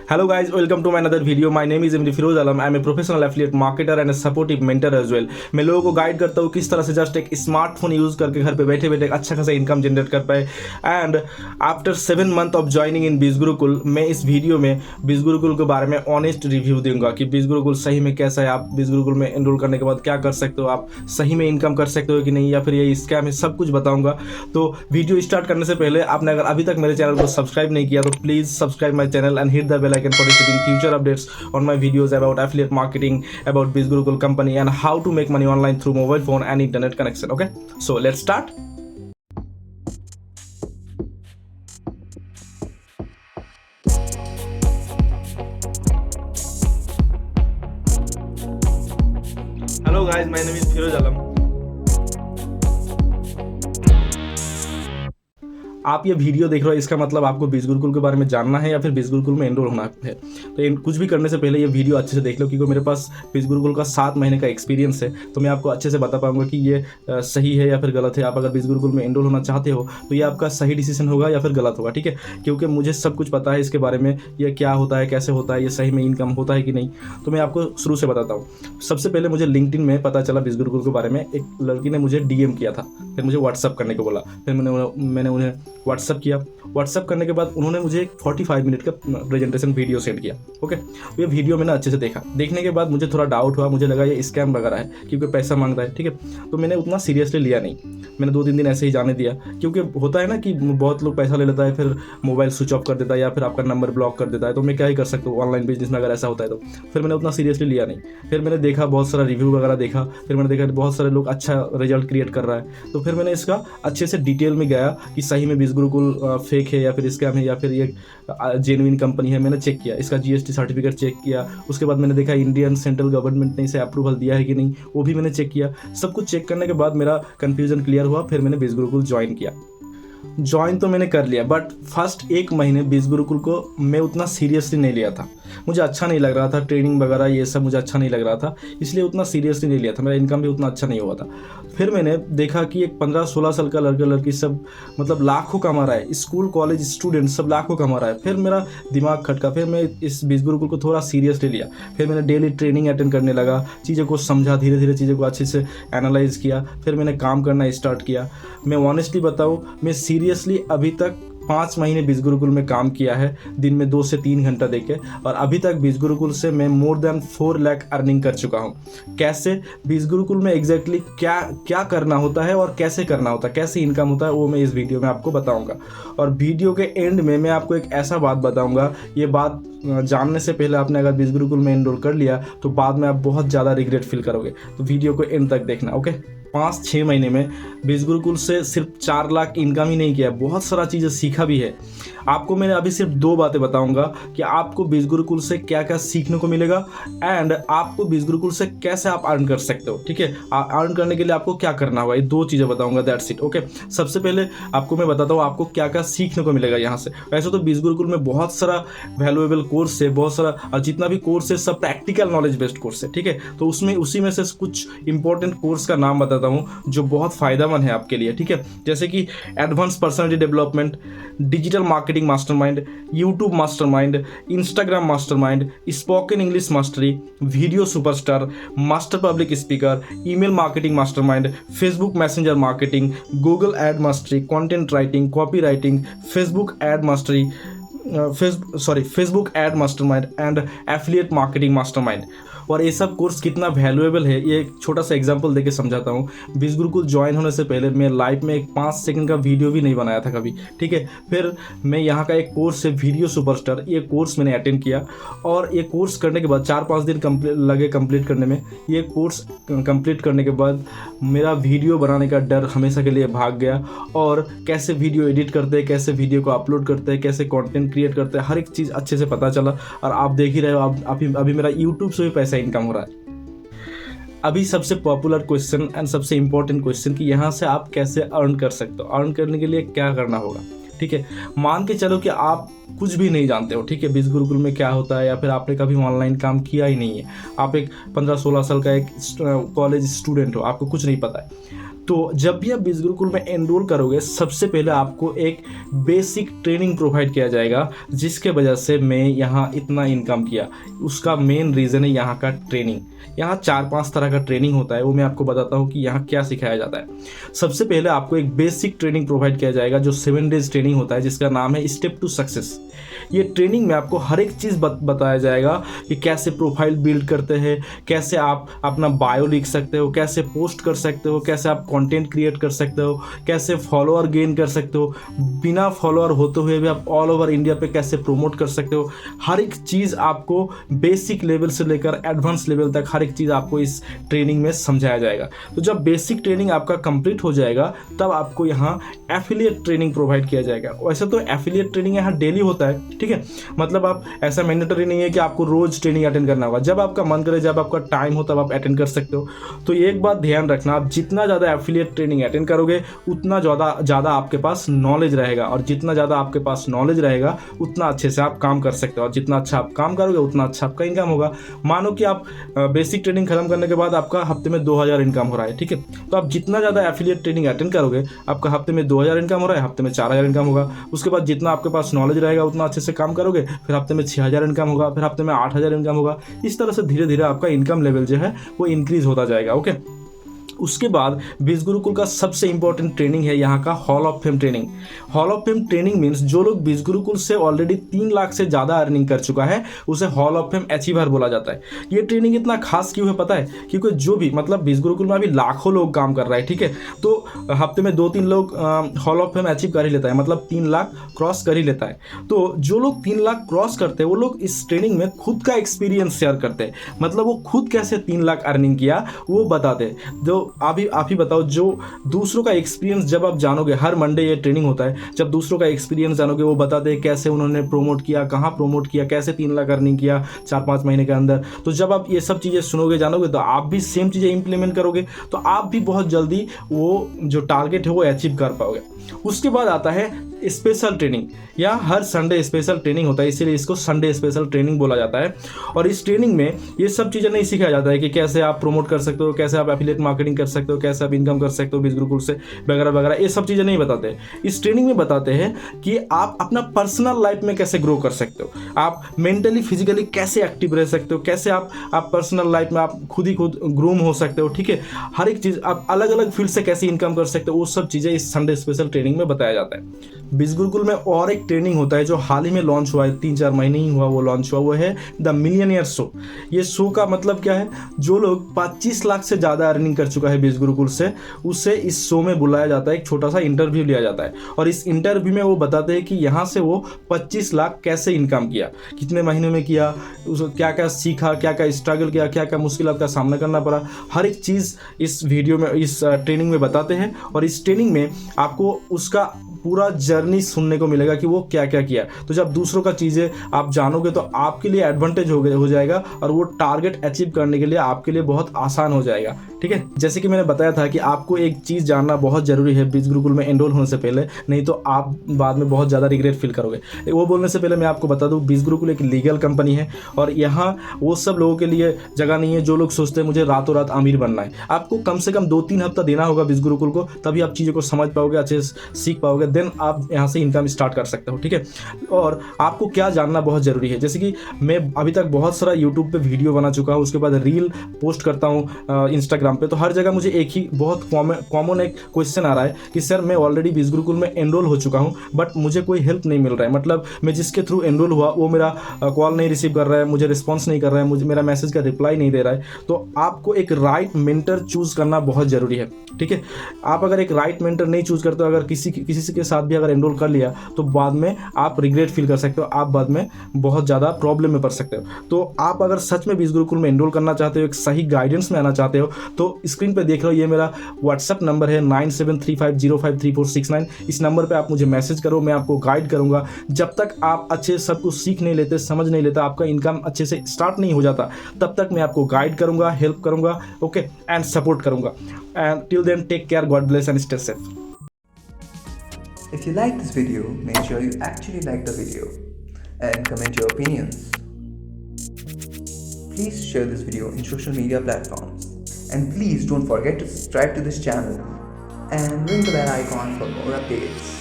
Hello guys, welcome to my another video. My name is Imri Firoz Alam. I am a professional affiliate marketer and a supportive mentor as well. मैं लोगों को guide करता हूँ किस तरह से just एक स्मार्टफोन यूज़ करके घर पे बैठे बैठे अच्छा खासा इनकम जनरेट कर पाए. And after 7 months of joining in बीज गुरुकुल, मैं इस वीडियो में बीज गुरुकुल के बारे में ऑनेस्ट रिव्यू दूंगा कि बीज गुरुकुल सही में कैसा है, आप बीज गुरुकुल में एनरोल करने के बाद क्या कर सकते हो, आप सही में इनकम कर सकते हो कि नहीं, या फिर ये स्कैम है, सब कुछ बताऊंगा. तो वीडियो स्टार्ट करने से पहले आपने अगर अभी तक मेरे चैनल को सब्सक्राइब नहीं किया तो please subscribe my channel and hit the bell icon for receiving future updates on my videos about affiliate marketing, about Biz Gurukul company and how to make money online through mobile phone and internet connection. Okay, so let's start. Hello guys, my name is Firoz Alam. आप ये video देख रहे हो, इसका मतलब आपको बीज गुरुकुल के बारे में जानना है या फिर बीज गुरुकुल में एनरोल होना है. तो कुछ भी करने से पहले ये वीडियो अच्छे से देख लो, क्योंकि मेरे पास बीज गुरुकुल का 7 महीने का एक्सपीरियंस है. तो मैं आपको अच्छे से बता पाऊंगा कि ये सही है या फिर गलत है. आप अगर बीज गुरुकुल में एनरोल होना चाहते हो तो ये आपका सही डिसीजन होगा या फिर गलत होगा, ठीक है. क्योंकि मुझे सब कुछ पता है इसके बारे में, ये क्या होता है, कैसे होता है, ये सही में इनकम होता है कि नहीं. तो मैं आपको शुरू से बताता हूँ. सबसे पहले मुझे लिंक्डइन में पता चला बीज गुरुकुल के बारे में. एक लड़की ने मुझे DM किया था, फिर मुझे व्हाट्सअप करने को बोला, फिर मैंने उन्हें व्हाट्सअप किया. व्हाट्सअप करने के बाद उन्होंने मुझे एक 45 मिनट का प्रेजेंटेशन वीडियो सेंड किया. ओके, ये वीडियो मैंने अच्छे से देखा. देखने के बाद मुझे थोड़ा डाउट हुआ, मुझे लगा ये स्कैम वगैरह है क्योंकि पैसा मांग रहा है, ठीक है. तो मैंने उतना सीरियसली लिया नहीं. मैंने 2-3 दिन ऐसे ही जाने दिया, क्योंकि होता है ना कि बहुत लोग पैसा ले लेता है, फिर मोबाइल स्विच ऑफ कर देता है या फिर आपका नंबर ब्लॉक कर देता है. तो मैं क्या ही कर सकता हूँ ऑनलाइन बिजनेस में अगर ऐसा होता है तो. फिर मैंने उतना सीरियसली लिया नहीं. फिर मैंने देखा बहुत सारा रिव्यू वगैरह देखा, फिर मैंने देखा बहुत सारे लोग अच्छा रिजल्ट क्रिएट कर रहा है. तो फिर मैंने इसका अच्छे से डिटेल में गया कि सही में बीज गुरुकुल फेक है या फिर स्कैम है या फिर ये जेन्युइन कंपनी है. मैंने चेक किया, इसका GST सर्टिफिकेट चेक किया. उसके बाद मैंने देखा इंडियन सेंट्रल गवर्नमेंट ने इसे अप्रूवल दिया है कि नहीं, वो भी मैंने चेक किया. सब कुछ चेक करने के बाद मेरा कन्फ्यूजन क्लियर हुआ. फिर मैंने बीज गुरुकुल ज्वाइन किया. ज्वाइन तो मैंने कर लिया, बट फर्स्ट 1 महीने बीज गुरुकुल को मैं उतना सीरियसली नहीं लिया था. मुझे अच्छा नहीं लग रहा था, ट्रेनिंग वगैरह ये सब मुझे अच्छा नहीं लग रहा था, इसलिए उतना सीरियसली नहीं लिया था. मेरा इनकम भी उतना अच्छा नहीं हुआ था. फिर मैंने देखा कि एक 15-16 साल का लड़का लड़की सब मतलब लाखों कमा रहा है, स्कूल कॉलेज स्टूडेंट सब लाखों कमा रहा है. फिर मेरा दिमाग खटका, फिर मैं इस बीज गुरुकुल को थोड़ा सीरियसली लिया. फिर मैंने डेली ट्रेनिंग अटेंड करने लगा, चीज़ों को समझा, धीरे धीरे चीज़ों को अच्छे से एनालाइज किया. फिर मैंने काम करना स्टार्ट किया. मैं ऑनेस्टली बताऊँ, मैं सीरियसली अभी तक 5 महीने बीज गुरुकुल में काम किया है, दिन में 2 से 3 घंटा देके, और अभी तक बीज गुरुकुल से मैं मोर देन 4 लाख अर्निंग कर चुका हूँ. कैसे बीज गुरुकुल में एग्जैक्टली क्या करना होता है और कैसे करना होता है, कैसे इनकम होता है, वो मैं इस वीडियो में आपको बताऊंगा. और वीडियो के एंड में मैं आपको एक ऐसा बात बताऊंगा, ये बात जानने से पहले आपने अगर बीज गुरुकुल में एनरोल कर लिया तो बाद में आप बहुत ज़्यादा रिग्रेट फील करोगे. तो वीडियो को एंड तक देखना. ओके, 5-6 महीने में बीज गुरुकुल से सिर्फ 4 लाख इनकम ही नहीं किया, बहुत सारा चीज़ें सीखा भी है. आपको मैंने अभी सिर्फ 2 बातें बताऊंगा कि आपको बीज गुरुकुल से क्या क्या सीखने को मिलेगा एंड आपको बीज गुरुकुल से कैसे आप अर्न कर सकते हो, ठीक है. अर्न करने के लिए आपको क्या करना होगा, ये 2 चीज़ें बताऊंगा, दैट्स इट. ओके, सबसे पहले आपको मैं बताता हूँ आपको क्या क्या सीखने को मिलेगा यहाँ से. वैसे तो बीज गुरुकुल में बहुत सारा वैल्यूएबल कोर्स है, बहुत सारा, और जितना भी कोर्स है सब प्रैक्टिकल नॉलेज बेस्ड कोर्स है, ठीक है. तो उसी में से कुछ इंपॉर्टेंट कोर्स का नाम बताता हूँ जो बहुत फ़ायदेमंद है आपके लिए, ठीक है. जैसे कि advance personality development, digital marketing mastermind, YouTube mastermind, Instagram mastermind, spoken English mastery, video superstar, master public speaker, email marketing mastermind, Facebook messenger marketing, Google ad mastery, content writing, copy writing, Facebook ad mastery, Facebook ad mastermind and affiliate marketing mastermind. और ये सब course कितना valuable है ये एक छोटा सा example देके समझाता हूँ. बीज गुरुकुल ज्वाइन होने से पहले मैं लाइफ में एक 5 सेकंड का वीडियो भी नहीं बनाया था कभी, ठीक है. फिर मैं यहाँ का एक कोर्स है वीडियो सुपरस्टार, ये कोर्स मैंने अटेंड किया, और ये कोर्स करने के बाद 4-5 दिन लगे कंप्लीट करने में. ये कोर्स कंप्लीट करने के बाद मेरा वीडियो बनाने का डर हमेशा के लिए भाग गया, और कैसे वीडियो एडिट करते हैं, कैसे वीडियो को अपलोड करते हैं, कैसे कंटेंट क्रिएट करते हैं, हर एक चीज़ अच्छे से पता चला. और आप देख ही रहे हो, अभी मेरा यूट्यूब से भी पैसा इनकम हो रहा है. अभी सबसे पॉपुलर क्वेश्चन एंड सबसे इंपॉर्टेंट क्वेश्चन कि यहाँ से आप कैसे अर्न कर सकते हो, अर्न करने के लिए क्या करना होगा, ठीक है. मान के चलो कि आप कुछ भी नहीं जानते हो, ठीक है, बीज गुरुकुल में क्या होता है, या फिर आपने कभी ऑनलाइन काम किया ही नहीं है, आप एक 15-16 साल का एक कॉलेज स्टूडेंट हो, आपको कुछ नहीं पता है. तो जब भी आप बीज गुरुकुल में एनरोल करोगे, सबसे पहले आपको एक बेसिक ट्रेनिंग प्रोवाइड किया जाएगा, जिसके वजह से मैं यहाँ इतना इनकम किया। उसका मेन रीज़न है यहाँ का ट्रेनिंग। यहाँ 4-5 तरह का ट्रेनिंग होता है, वो मैं आपको बताता हूँ कि यहाँ क्या सिखाया जाता है। सबसे पहले आपको एक बेसिक ट्रेनिंग प्रोवाइड किया जाएगा जो 7 डेज ट्रेनिंग होता है, जिसका नाम है स्टेप टू सक्सेस। ये ट्रेनिंग में आपको हर एक चीज़ बताया जाएगा कि कैसे प्रोफाइल बिल्ड करते हैं, कैसे आप अपना बायो लिख सकते हो, कैसे पोस्ट कर सकते हो, कैसे आप कंटेंट क्रिएट कर सकते हो, कैसे फॉलोअर गेन कर सकते हो, बिना फॉलोअर होते हुए भी आप ऑल ओवर इंडिया पे कैसे प्रमोट कर सकते हो। हर एक चीज़ आपको बेसिक लेवल से लेकर एडवांस लेवल तक हर एक चीज़ आपको इस ट्रेनिंग में समझाया जाएगा। तो जब बेसिक ट्रेनिंग आपका कंप्लीट हो जाएगा, तब आपको यहाँ एफिलिएट ट्रेनिंग प्रोवाइड किया जाएगा। वैसे तो एफिलिएट ट्रेनिंग यहाँ डेली होता है, ठीक है, मतलब आप ऐसा मैंडेटरी नहीं है कि आपको रोज ट्रेनिंग अटेंड करना होगा। जब आपका मन करे, जब आपका टाइम हो, तब आप अटेंड कर सकते हो। तो एक बात ध्यान रखना, आप जितना ज़्यादा एफिलिएट ट्रेनिंग अटेंड करोगे, उतना ज़्यादा आपके पास नॉलेज रहेगा, और जितना ज़्यादा आपके पास नॉलेज रहेगा, उतना अच्छे से आप काम कर सकते हो, और जितना अच्छा आप काम करोगे, उतना अच्छा आपका इनकम होगा। मानो कि आप बेसिक ट्रेनिंग खत्म करने के बाद आपका हफ्ते में 2000 इनकम हो रहा है, ठीक है, तो आप जितना ज़्यादा एफिलिएट ट्रेनिंग अटेंड करोगे, आपका हफ्ते में 2000 इनकम हो रहा है, हफ्ते में 4000 इनकम होगा। उसके बाद जितना आपके पास नॉलेज रहेगा, उतना अच्छे से काम करोगे, फिर हफ्ते में 6000 इनकम होगा, फिर हफ्ते में 8000 इनकम होगा। इस तरह से धीरे धीरे आपका इनकम लेवल जो है वो इंक्रीज होता जाएगा। ओके, उसके बाद बीज गुरुकुल का सबसे इंपॉर्टेंट ट्रेनिंग है यहाँ का hall of fame training. Hall of fame training means जो लोग बीज गुरुकुल से ऑलरेडी 3 लाख से ज़्यादा अर्निंग कर चुका है, उसे हॉल ऑफ फेम अचीवर बोला जाता है। ये ट्रेनिंग इतना खास क्यों है पता है? क्योंकि जो भी मतलब बीज गुरुकुल में अभी लाखों लोग काम कर रहा है, ठीक है, तो हफ्ते में 2-3 लोग हॉल ऑफ फेम अचीव कर ही लेता है, मतलब 3 लाख क्रॉस कर ही लेता है। तो जो लोग 3 लाख क्रॉस करते हैं, वो लोग इस ट्रेनिंग में खुद का एक्सपीरियंस शेयर करते हैं, मतलब वो खुद कैसे 3 लाख अर्निंग किया वो बताते हैं। जो आप ही बताओ, जो दूसरों का एक्सपीरियंस जब आप जानोगे, हर मंडे ये ट्रेनिंग होता है, जब दूसरों का एक्सपीरियंस जानोगे, वो बताते हैं कैसे उन्होंने प्रोमोट किया, कहाँ प्रोमोट किया, कैसे 3 लाख अर्निंग किया 4-5 महीने के अंदर। तो जब आप ये सब चीज़ें सुनोगे, जानोगे, तो आप भी सेम चीज़ें इंप्लीमेंट करोगे, तो आप भी बहुत जल्दी वो जो टारगेट है वो अचीव कर पाओगे। उसके बाद आता है स्पेशल ट्रेनिंग। यहाँ हर संडे स्पेशल ट्रेनिंग होता है, इसीलिए इसको संडे स्पेशल ट्रेनिंग बोला जाता है। और इस ट्रेनिंग में ये सब चीज़ें नहीं सिखाया जाता है कि कैसे आप प्रमोट कर सकते हो, कैसे आप एफिलिएट मार्केटिंग कर सकते हो, कैसे आप इनकम कर सकते हो बीज गुरुकुल से, वगैरह वगैरह, ये सब चीज़ें नहीं बताते। इस ट्रेनिंग में बताते हैं कि आप अपना पर्सनल लाइफ में कैसे ग्रो कर सकते हो, आप मेंटली फिजिकली कैसे एक्टिव रह सकते हो, कैसे आप पर्सनल लाइफ में आप खुद ही खुद ग्रूम हो सकते हो, ठीक है, हर एक चीज़ आप अलग अलग फील्ड से कैसे इनकम कर सकते हो, वो सब चीज़ें इस संडे स्पेशल ट्रेनिंग में बताया जाता है। बीज गुरुकुल में और एक ट्रेनिंग होता है जो हाल ही में लॉन्च हुआ है, 3-4 महीने ही हुआ वो लॉन्च हुआ, वो है द मिलियनियर शो। ये शो का मतलब क्या है? जो लोग 25 लाख से ज़्यादा अर्निंग कर चुका है बीज गुरुकुल से, उसे इस शो में बुलाया जाता है, एक छोटा सा इंटरव्यू लिया जाता है, और इस इंटरव्यू में वो बताते हैं कि यहाँ से वो 25 लाख कैसे इनकम किया, कितने महीने में किया, उसको क्या क्या सीखा, क्या क्या स्ट्रगल किया, क्या क्या मुश्किलात का सामना करना पड़ा, हर एक चीज़ इस वीडियो में, इस ट्रेनिंग में बताते हैं। और इस ट्रेनिंग में आपको उसका पूरा जर्नी सुनने को मिलेगा कि वो क्या क्या किया। तो जब दूसरों का चीज़ें आप जानोगे, तो आपके लिए एडवांटेज हो जाएगा, और वो टारगेट अचीव करने के लिए आपके लिए बहुत आसान हो जाएगा, ठीक है। जैसे कि मैंने बताया था कि आपको एक चीज़ जानना बहुत ज़रूरी है बीज गुरुकुल में एनरोल होने से पहले, नहीं तो आप बाद में बहुत ज़्यादा रिग्रेट फील करोगे। वो बोलने से पहले मैं आपको बता दूँ, बीज गुरुकुल एक लीगल कंपनी है, और यहाँ वो सब लोगों के लिए जगह नहीं है जो लोग सोचते हैं मुझे रातों रात अमीर बनना है। आपको कम से कम 2-3 हफ्ता देना होगा बीज गुरुकुल को, तभी आप चीज़ों को समझ पाओगे, अच्छे से सीख पाओगे, देन आप यहाँ से इनकम स्टार्ट कर सकते हो, ठीक है। और आपको क्या जानना बहुत ज़रूरी है, जैसे कि मैं अभी तक बहुत सारा यूट्यूब पे वीडियो बना चुका हूँ, उसके बाद रील पोस्ट करता हूँ इंस्टाग्राम पे, तो हर जगह मुझे एक ही बहुत कॉमन एक क्वेश्चन आ रहा है कि सर मैं ऑलरेडी बीज गुरुकुल में एनरोल हो चुका हूँ, बट मुझे कोई हेल्प नहीं मिल रहा है, मतलब मैं जिसके थ्रू एनरोल हुआ वो मेरा कॉल नहीं रिसीव कर रहा है, मुझे रिस्पॉन्स नहीं कर रहा है, मुझे मेरा मैसेज का रिप्लाई नहीं दे रहा है। तो आपको एक राइट मेंटर चूज़ करना बहुत ज़रूरी है, ठीक है। आप अगर एक राइट मेंटर नहीं चूज़ करते हो, अगर किसी के साथ भी अगर एनरोल कर लिया, तो बाद में आप रिग्रेट फील कर सकते हो, आप बाद में बहुत ज़्यादा प्रॉब्लम में पड़ सकते हो। तो आप अगर सच में बीज गुरुकुल में एनरोल करना चाहते हो, एक सही गाइडेंस में आना चाहते हो, तो स्क्रीन पे देख रहे हो, ये मेरा व्हाट्सएप नंबर है 9735053469। इस नंबर पे आप मुझे मैसेज करो, मैं आपको गाइड करूँगा। जब तक आप अच्छे सब कुछ सीख नहीं लेते, समझ नहीं लेते, आपका इनकम अच्छे से स्टार्ट नहीं हो जाता, तब तक मैं आपको गाइड करूँगा, हेल्प करूँगा, ओके, एंड सपोर्ट करूँगा। And till then, take care, God bless and stay safe. If you like this video, make sure you actually like the video and comment your opinions. Please share this video in social media platforms, and please don't forget to subscribe to this channel and ring the bell icon for more updates.